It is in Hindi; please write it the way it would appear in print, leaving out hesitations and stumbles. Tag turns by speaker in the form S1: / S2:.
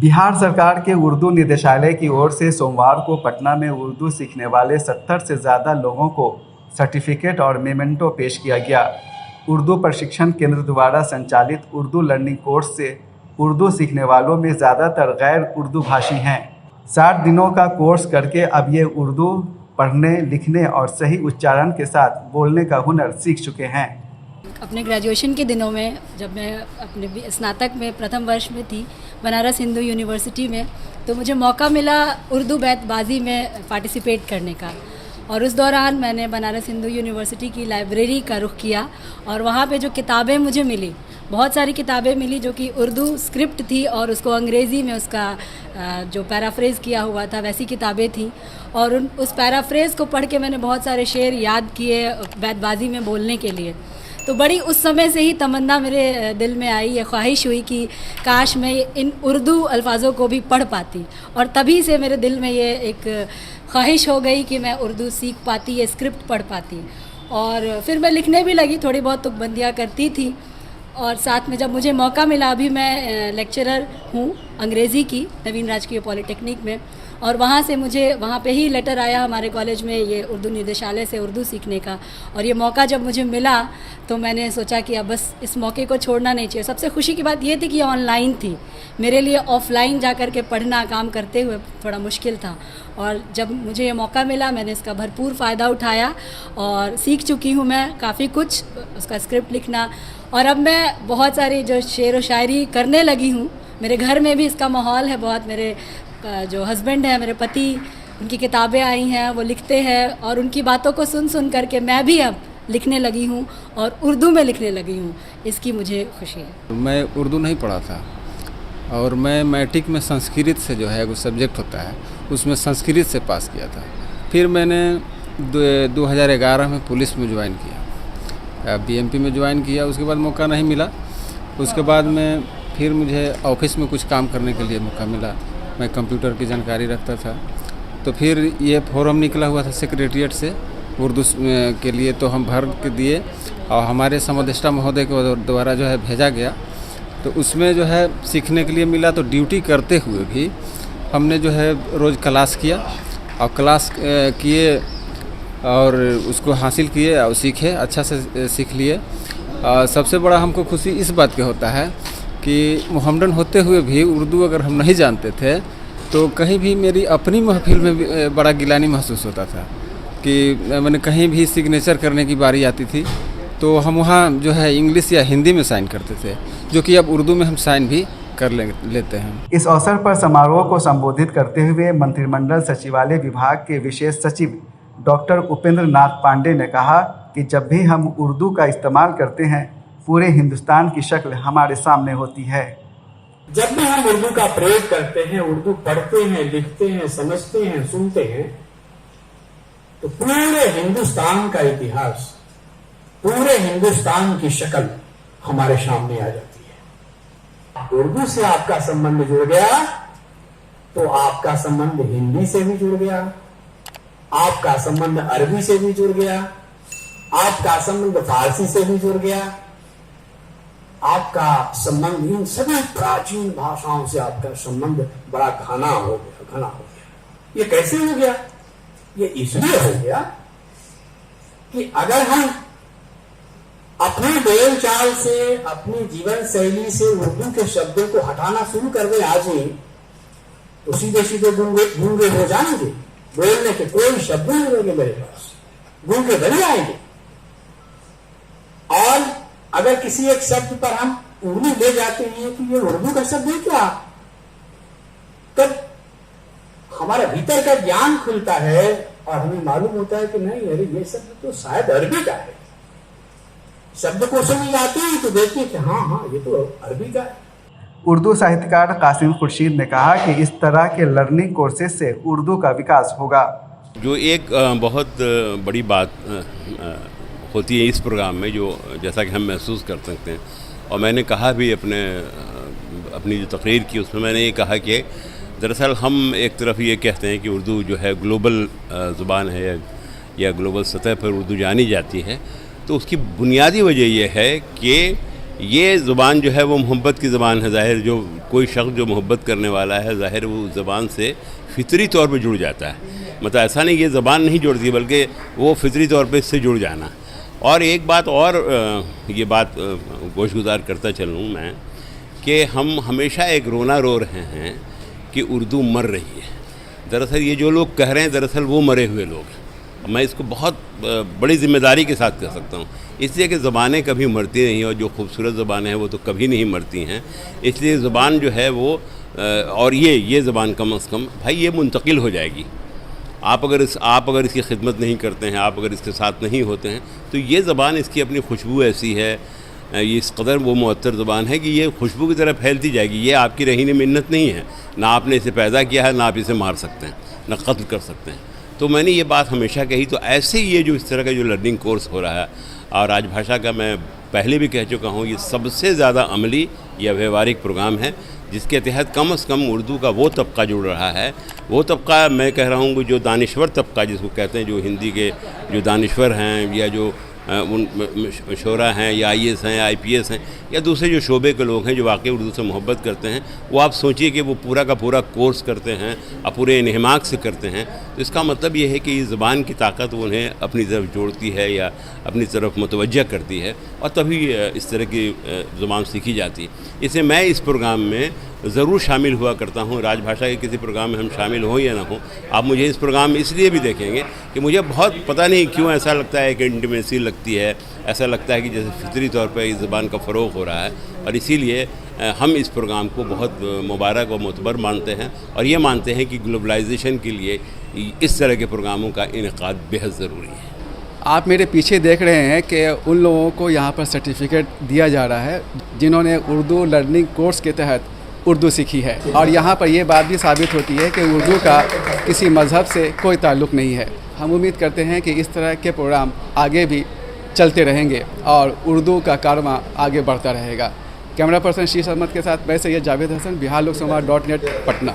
S1: बिहार सरकार के उर्दू निदेशालय की ओर से सोमवार को पटना में उर्दू सीखने वाले 70 से ज़्यादा लोगों को सर्टिफिकेट और मेमेंटो पेश किया गया। उर्दू प्रशिक्षण केंद्र द्वारा संचालित उर्दू लर्निंग कोर्स से उर्दू सीखने वालों में ज़्यादातर गैर उर्दू भाषी हैं। 60 दिनों का कोर्स करके अब ये उर्दू पढ़ने, लिखने और सही उच्चारण के साथ बोलने का हुनर सीख चुके हैं।
S2: अपने ग्रेजुएशन के दिनों में जब मैं अपने स्नातक में प्रथम वर्ष में थी बनारस हिंदू यूनिवर्सिटी में, तो मुझे मौका मिला उर्दू बैतबाजी में पार्टिसिपेट करने का। और उस दौरान मैंने बनारस हिंदू यूनिवर्सिटी की लाइब्रेरी का रुख किया और वहाँ पे जो किताबें मुझे मिली, बहुत सारी किताबें मिली जो कि उर्दू स्क्रिप्ट थी और उसको अंग्रेज़ी में उसका जो पैराफ्रेज़ किया हुआ था वैसी किताबें थी। और उस पैराफ्रेज़ को पढ़ के मैंने बहुत सारे शेर याद किए बैतबाजी में बोलने के लिए। तो बड़ी उस समय से ही तमन्ना मेरे दिल में आई, ये ख्वाहिश हुई कि काश मैं इन उर्दू अल्फाज़ों को भी पढ़ पाती। और तभी से मेरे दिल में ये एक ख्वाहिश हो गई कि मैं उर्दू सीख पाती, ये स्क्रिप्ट पढ़ पाती। और फिर मैं लिखने भी लगी, थोड़ी बहुत तुकबंदियाँ करती थी। और साथ में जब मुझे मौका मिला, अभी मैं लेक्चरर हूँ अंग्रेज़ी की नवीन राजकीय पॉलिटेक्निक में, और वहाँ से मुझे वहाँ पे ही लेटर आया हमारे कॉलेज में ये उर्दू निदेशालय से उर्दू सीखने का। और ये मौका जब मुझे मिला तो मैंने सोचा कि अब बस इस मौके को छोड़ना नहीं चाहिए। सबसे खुशी की बात ये थी कि ये ऑनलाइन थी, मेरे लिए ऑफ़लाइन जा कर के पढ़ना काम करते हुए थोड़ा मुश्किल था। और जब मुझे ये मौका मिला मैंने इसका भरपूर फ़ायदा उठाया और सीख चुकी हूँ मैं काफ़ी कुछ, उसका स्क्रिप्ट लिखना। और अब मैं बहुत सारी जो शेर व शायरी करने लगी हूँ। मेरे घर में भी इसका माहौल है बहुत। मेरे जो हस्बैंड है, मेरे पति, उनकी किताबें आई हैं, वो लिखते हैं और उनकी बातों को सुन सुन करके मैं भी अब लिखने लगी हूँ और उर्दू में लिखने लगी हूँ। इसकी मुझे खुशी है। मैं
S3: उर्दू नहीं पढ़ा था और मैं मैट्रिक में संस्कृत से जो है वो सब्जेक्ट होता है उसमें संस्कृत से पास किया था। फिर मैंने 2011 में पुलिस में ज्वाइन किया, बीएमपी में ज्वाइन किया। उसके बाद मौका नहीं मिला। उसके बाद में फिर मुझे ऑफिस में कुछ काम करने के लिए मौका मिला। मैं कंप्यूटर की जानकारी रखता था। तो फिर ये फॉर्म निकला हुआ था सेक्रेटरिएट से उर्दू के लिए, तो हम भर के दिए और हमारे समदेष्टा महोदय के द्वारा जो है भेजा गया। तो उसमें जो है सीखने के लिए मिला। तो ड्यूटी करते हुए भी हमने जो है रोज़ क्लास किया और क्लास किए और उसको हासिल किए और सीखे, अच्छा से सीख लिए। सबसे बड़ा हमको खुशी इस बात की होता है कि मोहम्मडन होते हुए भी उर्दू अगर हम नहीं जानते थे तो कहीं भी मेरी अपनी महफिल में भी बड़ा गिलानी महसूस होता था कि मैंने कहीं भी सिग्नेचर करने की बारी आती थी तो हम वहाँ जो है इंग्लिश या हिंदी में साइन करते थे, जो कि अब उर्दू में हम साइन भी कर लेते हैं।
S1: इस अवसर पर समारोह को संबोधित करते हुए मंत्रिमंडल सचिवालय विभाग के विशेष सचिव डॉक्टर उपेंद्र नाथ पांडे ने कहा कि जब भी हम उर्दू का इस्तेमाल करते हैं पूरे हिंदुस्तान की शक्ल हमारे सामने होती है।
S4: जब भी हम उर्दू का प्रयोग करते हैं, उर्दू पढ़ते हैं, लिखते हैं, समझते हैं, सुनते हैं, तो पूरे हिंदुस्तान का इतिहास, पूरे हिंदुस्तान की शक्ल हमारे सामने आ जाती है। उर्दू से आपका संबंध जुड़ गया तो आपका संबंध हिंदी से भी जुड़ गया, आपका संबंध अरबी से भी जुड़ गया, आपका संबंध फारसी से भी जुड़ गया, आपका संबंध इन सभी प्राचीन भाषाओं से आपका संबंध बड़ा घना हो गया। ये कैसे हो गया? ये इसलिए हो गया कि अगर हम अपने बोलचाल से, अपनी जीवन शैली से उर्दू के शब्दों को हटाना शुरू कर दें आज ही, तो सीधे सीधे गूंगे हो जाएंगे। बोलने के कोई शब्द नहीं रहेंगे मेरे पास, गूंगे बन जाएंगे। और अगर किसी एक शब्द पर हम उंगली ले जाते हैं कि ये उर्दू का शब्द है क्या, तब हमारा भीतर का ज्ञान खुलता है और हमें मालूम होता है कि नहीं, अरे ये शब्द तो शायद अरबी का है। शब्द को समझ आते हैं तो देखते हैं कि हाँ ये तो अरबी का है।
S1: उर्दू साहित्यकार कासिम खुर्शीद ने कहा कि इस तरह के लर्निंग कोर्सेज से उर्दू का विकास होगा।
S5: जो एक बहुत बड़ी बात होती है इस प्रोग्राम में, जो जैसा कि हम महसूस कर सकते हैं, और मैंने कहा भी अपनी जो तकरीर की उसमें मैंने ये कहा कि दरअसल हम एक तरफ ये कहते हैं कि उर्दू जो है ग्लोबल ज़ुबान है या ग्लोबल सतह पर उर्दू जानी जाती है, तो उसकी बुनियादी वजह यह है कि ये ज़ुबान जो है वो मोहब्बत की ज़बान है। ज़ाहिर जो कोई शख्स जो मोहब्बत करने वाला है, ज़ाहिर वो उस ज़बान से फितरी तौर पे जुड़ जाता है। मतलब ऐसा नहीं ये ज़बान नहीं जुड़ती, बल्कि वो फितरी तौर पे इससे जुड़ जाना। और एक बात और ये बात गोशगुजार करता चलूँ मैं कि हम हमेशा एक रोना रो रहे हैं कि उर्दू मर रही है। दरअसल ये जो लोग कह रहे हैं, दरअसल वो मरे हुए लोग हैं। मैं इसको बहुत बड़ी ज़िम्मेदारी के साथ कह सकता हूँ, इसलिए कि ज़बानें कभी मरती नहीं, और जो खूबसूरत ज़बानें हैं वो तो कभी नहीं मरती हैं। इसलिए ज़बान जो है वो और ये ज़बान कम अज़ कम भाई ये मुंतकिल हो जाएगी। आप अगर इसकी खिदमत नहीं करते हैं, आप अगर इसके साथ नहीं होते हैं, तो ये ज़बान, इसकी अपनी खुशबू ऐसी है, ये इस कदर वो मुअत्तर ज़बान है कि ये खुशबू की तरह फैलती जाएगी। ये आपकी रहीन मिन्नत नहीं है, ना आपने इसे पैदा किया है, ना आप इसे मार सकते हैं, ना कत्ल कर सकते हैं। तो मैंने ये बात हमेशा कही। तो ऐसे ही ये जो इस तरह का जो लर्निंग कोर्स हो रहा है, और राजभाषा का मैं पहले भी कह चुका हूँ, ये सबसे ज़्यादा अमली या व्यवहारिक प्रोग्राम है, जिसके तहत कम से कम उर्दू का वो तबका जुड़ रहा है। वो तबका मैं कह रहा हूँ कि जो दानिश्वर तबका जिसको कहते हैं, जो हिंदी के जो दानिश्वर हैं, या जो उन शोरा हैं, या IAS हैं, या IPS हैं, या दूसरे जो शोबे के लोग हैं जो वाकई उर्दू से मोहब्बत करते हैं, वो आप सोचिए कि वो पूरा का पूरा कोर्स करते हैं और पूरे इन्हिमाक से करते हैं। तो इसका मतलब ये है कि इस ज़बान की ताकत उन्हें अपनी तरफ जोड़ती है या अपनी तरफ मुतवज्जह करती है, और तभी इस तरह की ज़ुबान सीखी जाती है। इसलिए मैं इस प्रोग्राम में ज़रूर शामिल हुआ करता हूँ। राजभाषा के किसी प्रोग्राम में हम शामिल हों या ना हों, आप मुझे इस प्रोग्राम में इसलिए भी देखेंगे कि मुझे बहुत पता नहीं क्यों ऐसा लगता है कि इंटीमेसी लगती है, ऐसा लगता है कि जैसे फितरी तौर पर इस ज़बान का फ़रोग़ हो रहा है, और इसीलिए हम इस प्रोग्राम को बहुत मुबारक और मोतबर मानते हैं, और ये मानते हैं कि ग्लोबलाइजेशन के लिए इस तरह के प्रोग्रामों का इनेकाद बेहद ज़रूरी है।
S1: आप मेरे पीछे देख रहे हैं कि उन लोगों को यहाँ पर सर्टिफिकेट दिया जा रहा है जिन्होंने उर्दू लर्निंग कोर्स के तहत उर्दू सीखी है, और यहाँ पर ये बात भी साबित होती है कि उर्दू का किसी मज़हब से कोई ताल्लुक़ नहीं है। हम उम्मीद करते हैं कि इस तरह के प्रोग्राम आगे भी चलते रहेंगे और उर्दू का कारवां आगे बढ़ता रहेगा। कैमरा पर्सन शीश अहमद के साथ मैं सैयद जावेद हसन, बिहार लोक संवाद .net, पटना।